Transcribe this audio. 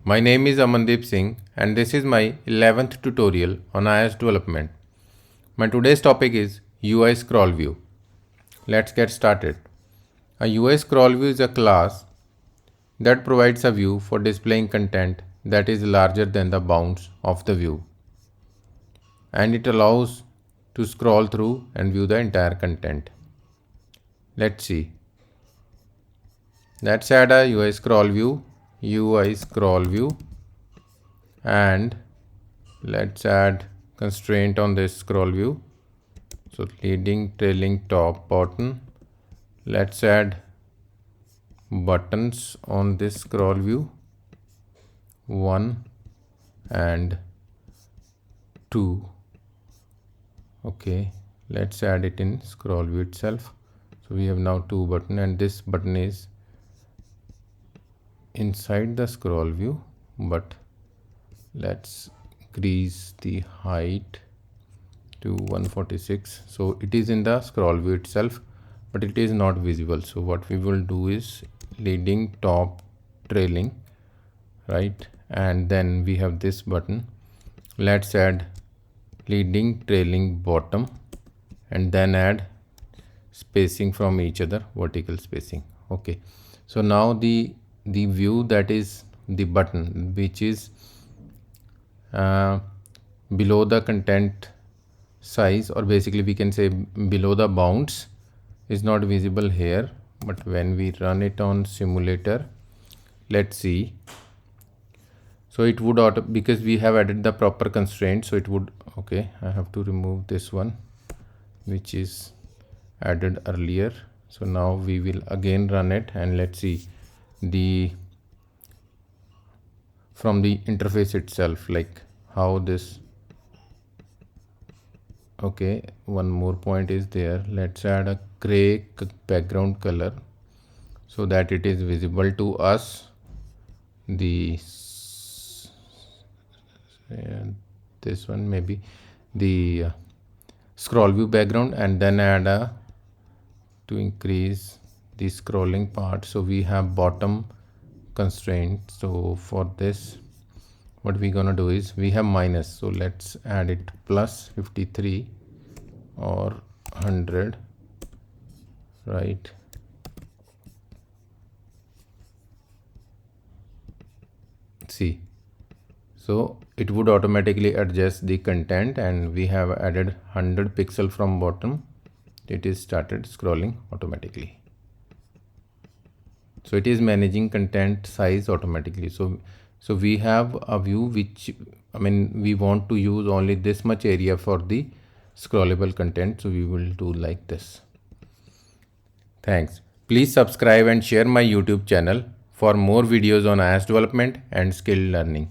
My name is Amandeep Singh and this is my 11th tutorial on iOS development. My today's topic is UI scroll view. Let's get started. A UI scroll view is a class that provides a view for displaying content that is larger than the bounds of the view, and it allows to scroll through and view the entire content. Let's see. Let's add a UI scroll view, and let's add constraint on this scroll view. So leading, trailing, top, bottom. Let's add buttons on this scroll view, 1 and 2. Okay, let's add it in scroll view itself. So we have now 2 buttons, and this button is inside the scroll view, but let's increase the height to 146. So it is in the scroll view itself, but it is not visible. So what we will do is leading, top, trailing, right? And then we have this button. Let's add leading, trailing, bottom, and then add spacing from each other, vertical spacing. Okay, so now the view, that is the button which is below the content size, or basically we can say below the bounds, is not visible here. But when we run it on simulator, let's see. So it would because we have added the proper constraint, so it would, okay, I have to remove this one which is added earlier. So now we will again run it, and let's see from the interface itself, like how this. Okay, one more point is there. Let's add a gray background color so that it is visible to us, this one, maybe the scroll view background, and then add to increase the scrolling part. So we have bottom constraint. So for this, what we're gonna do is we have minus, so let's add it plus 53 or 100, right? See, so it would automatically adjust the content, and we have added 100 pixel from bottom. It is started scrolling automatically. So it is managing content size automatically. So we have a view which, I mean, we want to use only this much area for the scrollable content. So we will do like this. Thanks. Please subscribe and share my YouTube channel for more videos on iOS development and skill learning.